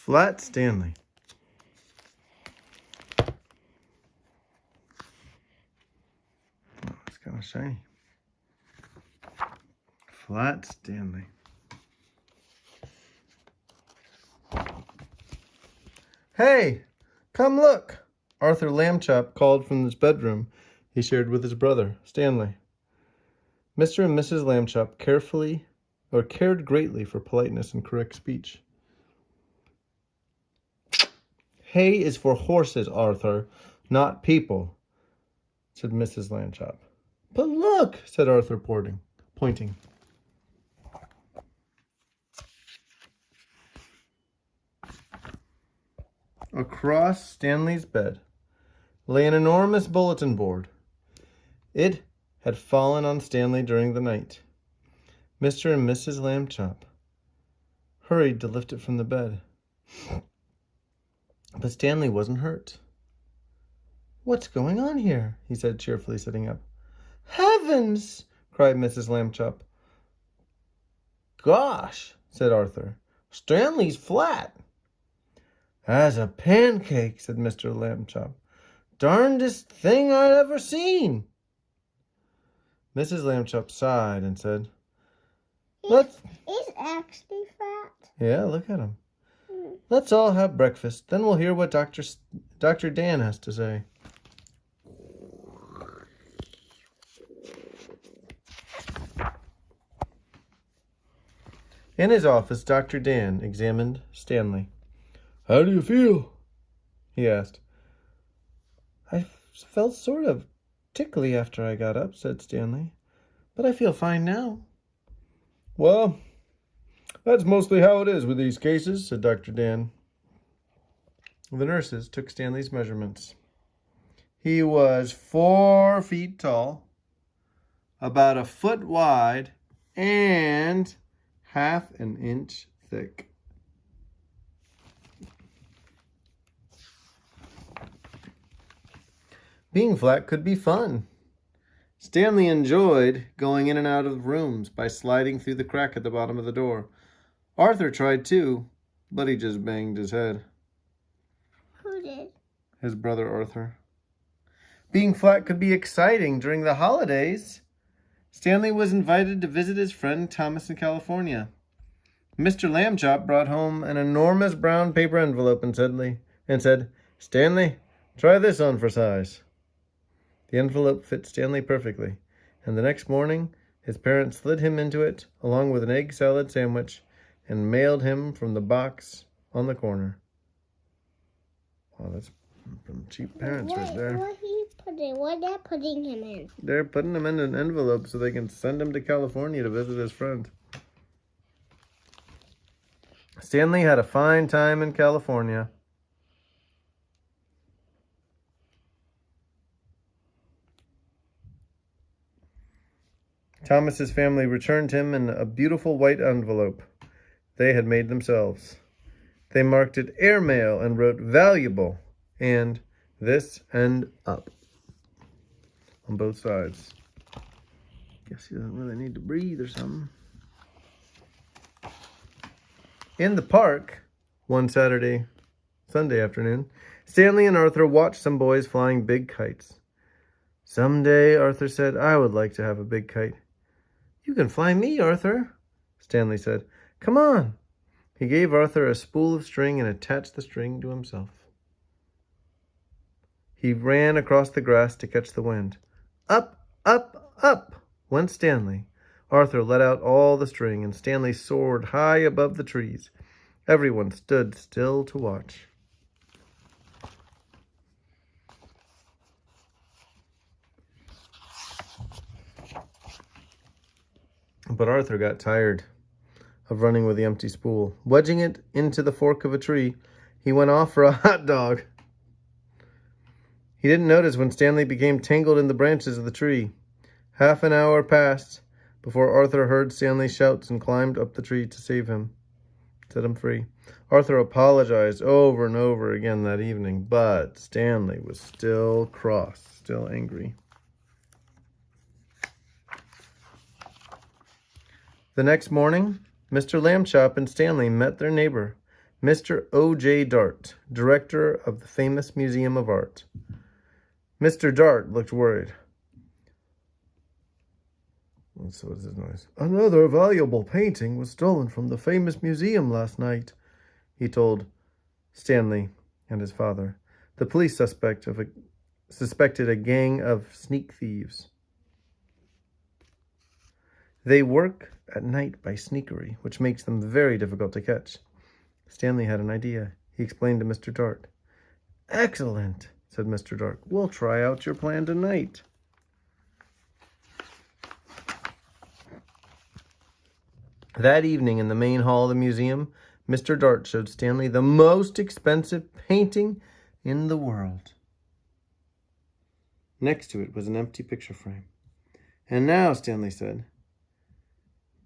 Flat Stanley. Oh, it's kind of shiny. Flat Stanley. Hey, come look! Arthur Lambchop called from his bedroom he shared with his brother, Stanley. Mr. and Mrs. Lambchop cared greatly for politeness and correct speech. Hay is for horses, Arthur, not people, said Mrs. Lambchop. But look, said Arthur, pointing. Across Stanley's bed lay an enormous bulletin board. It had fallen on Stanley during the night. Mr. and Mrs. Lambchop hurried to lift it from the bed. But Stanley wasn't hurt. What's going on here? He said cheerfully, sitting up. Heavens! Cried Mrs. Lambchop. Gosh, said Arthur. Stanley's flat. As a pancake, said Mr. Lambchop. Darndest thing I'd ever seen. Mrs. Lambchop sighed and said, It's actually flat. Yeah, look at him. Let's all have breakfast. Then we'll hear what Dr. Dan has to say. In his office, Dr. Dan examined Stanley. How do you feel? He asked. I felt sort of tickly after I got up, said Stanley. But I feel fine now. Well, that's mostly how it is with these cases, said Dr. Dan. The nurses took Stanley's measurements. He was 4 feet tall, about a foot wide, and half an inch thick. Being flat could be fun. Stanley enjoyed going in and out of rooms by sliding through the crack at the bottom of the door. Arthur tried too, but he just banged his head. Who did? His brother Arthur. Being flat could be exciting during the holidays. Stanley was invited to visit his friend Thomas in California. Mr. Lambchop brought home an enormous brown paper envelope and said, Stanley, try this on for size. The envelope fit Stanley perfectly, and the next morning his parents slid him into it along with an egg salad sandwich and mailed him from the box on the corner. Wow, that's from cheap parents right there. What are they putting him in? They're putting him in an envelope so they can send him to California to visit his friend. Stanley had a fine time in California. Thomas's family returned him in a beautiful white envelope they had made themselves. They marked it airmail and wrote valuable and this end up on both sides. Guess he doesn't really need to breathe or something. In the park, one Sunday afternoon, Stanley and Arthur watched some boys flying big kites. Someday, Arthur said, I would like to have a big kite. You can fly me, Arthur, Stanley said. Come on. He gave Arthur a spool of string and attached the string to himself. He ran across the grass to catch the wind. Up, up, up went Stanley. Arthur let out all the string, and Stanley soared high above the trees. Everyone stood still to watch. But Arthur got tired of running with the empty spool. Wedging it into the fork of a tree, he went off for a hot dog. He didn't notice when Stanley became tangled in the branches of the tree. Half an hour passed before Arthur heard Stanley's shouts and climbed up the tree to save him, set him free. Arthur apologized over and over again that evening, but Stanley was still cross, still angry. The next morning, Mr. Lambchop and Stanley met their neighbor, Mr. O.J. Dart, director of the famous Museum of Art. Mr. Dart looked worried. So what's his noise? Another valuable painting was stolen from the famous museum last night, he told Stanley and his father. The police suspected a gang of sneak thieves. They work at night by sneakery, which makes them very difficult to catch. Stanley had an idea. He explained to Mr. Dart. Excellent, said Mr. Dart. We'll try out your plan tonight. That evening in the main hall of the museum, Mr. Dart showed Stanley the most expensive painting in the world. Next to it was an empty picture frame. And now, Stanley said.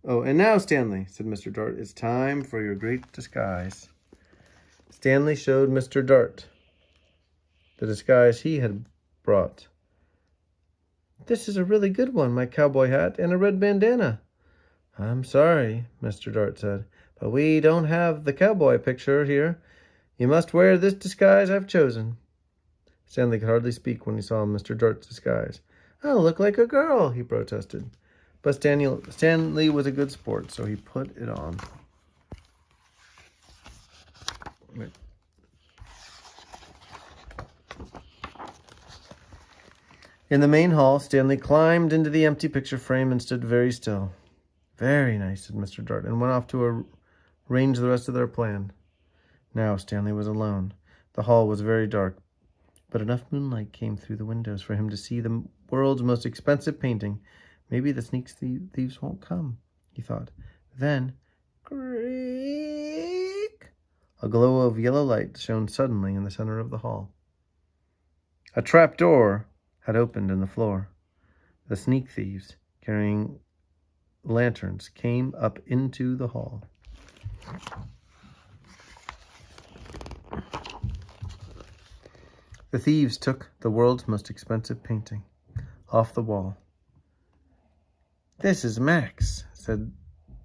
And now, Stanley, said Mr. Dart, it's time for your great disguise. Stanley showed Mr. Dart the disguise he had brought. This is a really good one, my cowboy hat and a red bandana. I'm sorry, Mr. Dart said, but we don't have the cowboy picture here. You must wear this disguise I've chosen. Stanley could hardly speak when he saw Mr. Dart's disguise. I'll look like a girl, he protested. But Stanley was a good sport, so he put it on. In the main hall, Stanley climbed into the empty picture frame and stood very still. Very nice, said Mr. Dart, and went off to arrange the rest of their plan. Now Stanley was alone. The hall was very dark, but enough moonlight came through the windows for him to see the world's most expensive painting. Maybe the sneak thieves won't come, he thought. Then, creak! A glow of yellow light shone suddenly in the center of the hall. A trap door had opened in the floor. The sneak thieves, carrying lanterns, came up into the hall. The thieves took the world's most expensive painting off the wall. This is Max, said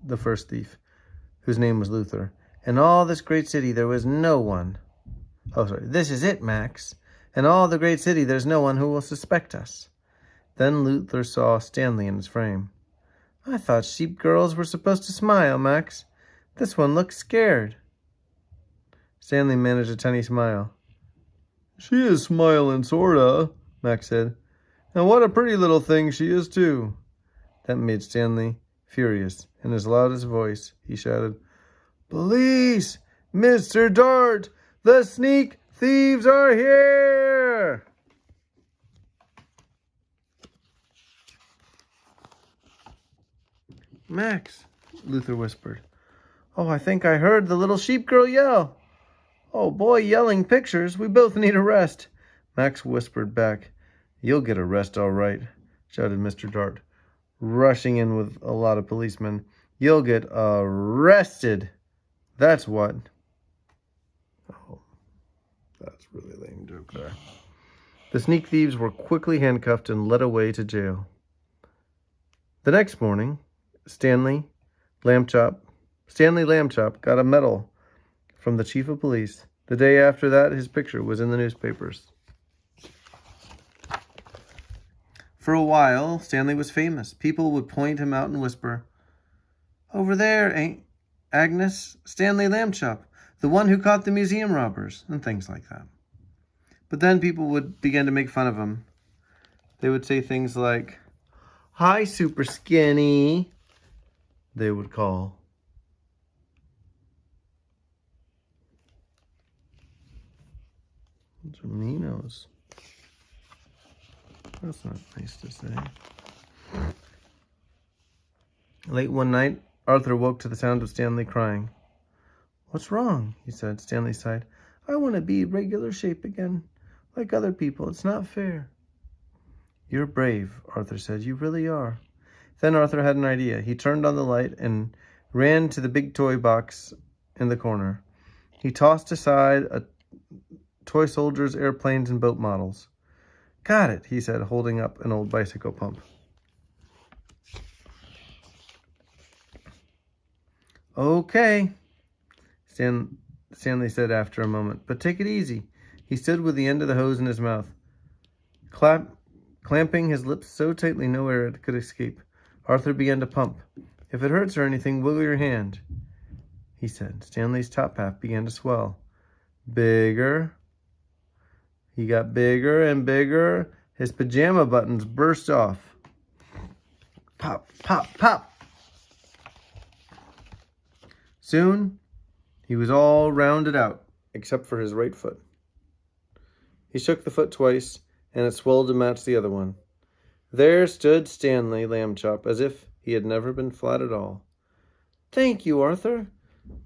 the first thief, whose name was Luther. In all this great city there was no one. This is it, Max. In all the great city there's no one who will suspect us. Then Luther saw Stanley in his frame. I thought sheep girls were supposed to smile, Max. This one looks scared. Stanley managed a tiny smile. She is smiling, sorta, Max said. And what a pretty little thing she is, too. That made Stanley furious. In his loudest voice, he shouted, Police! Mr. Dart! The sneak thieves are here! Max, Luther whispered. Oh, I think I heard the little sheep girl yell. Oh, boy, yelling pictures. We both need a rest. Max whispered back. You'll get a rest, all right, shouted Mr. Dart, rushing in with a lot of policemen. You'll get arrested. That's what. Oh, that's really lame joke there. The sneak thieves were quickly handcuffed and led away to jail. The next morning, Stanley Lambchop got a medal from the chief of police. The day after that, his picture was in the newspapers. For a while, Stanley was famous. People would point him out and whisper, Over there, ain't Agnes, Stanley Lambchop, the one who caught the museum robbers, and things like that. But then people would begin to make fun of him. They would say things like, Hi, super skinny, they would call. Those are Minos. That's not nice to say. Late one night, Arthur woke to the sound of Stanley crying. What's wrong? He said. Stanley sighed. I want to be regular shape again, like other people. It's not fair. You're brave, Arthur said. You really are. Then Arthur had an idea. He turned on the light and ran to the big toy box in the corner. He tossed aside toy soldiers, airplanes, and boat models. Got it, he said, holding up an old bicycle pump. Okay. Stanley said after a moment. But take it easy. He stood with the end of the hose in his mouth, clamping his lips so tightly no air could escape. Arthur began to pump. If it hurts or anything, wiggle your hand, he said. Stanley's top half began to swell. Bigger. He got bigger and bigger. His pajama buttons burst off. Pop, pop, pop. Soon, he was all rounded out, except for his right foot. He shook the foot twice, and it swelled to match the other one. There stood Stanley Lambchop, as if he had never been flat at all. Thank you, Arthur,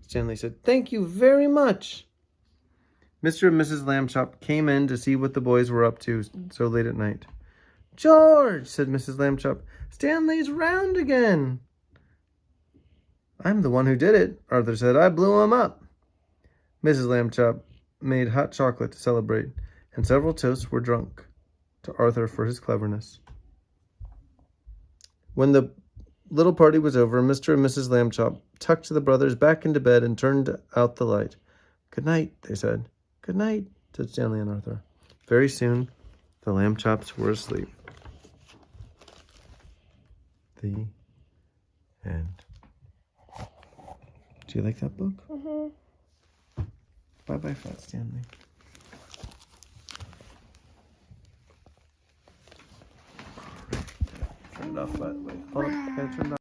Stanley said. Thank you very much. Mr. and Mrs. Lambchop came in to see what the boys were up to so late at night. George, said Mrs. Lambchop, Stanley's round again. I'm the one who did it, Arthur said. I blew him up. Mrs. Lambchop made hot chocolate to celebrate, and several toasts were drunk to Arthur for his cleverness. When the little party was over, Mr. and Mrs. Lambchop tucked the brothers back into bed and turned out the light. Good night, they said. Good night, said Stanley and Arthur. Very soon, the Lambchops were asleep. The end. Do you like that book? Mm-hmm. Bye-bye, Fat Stanley. Turn it off, by the way. Hold on, I gotta turn it off.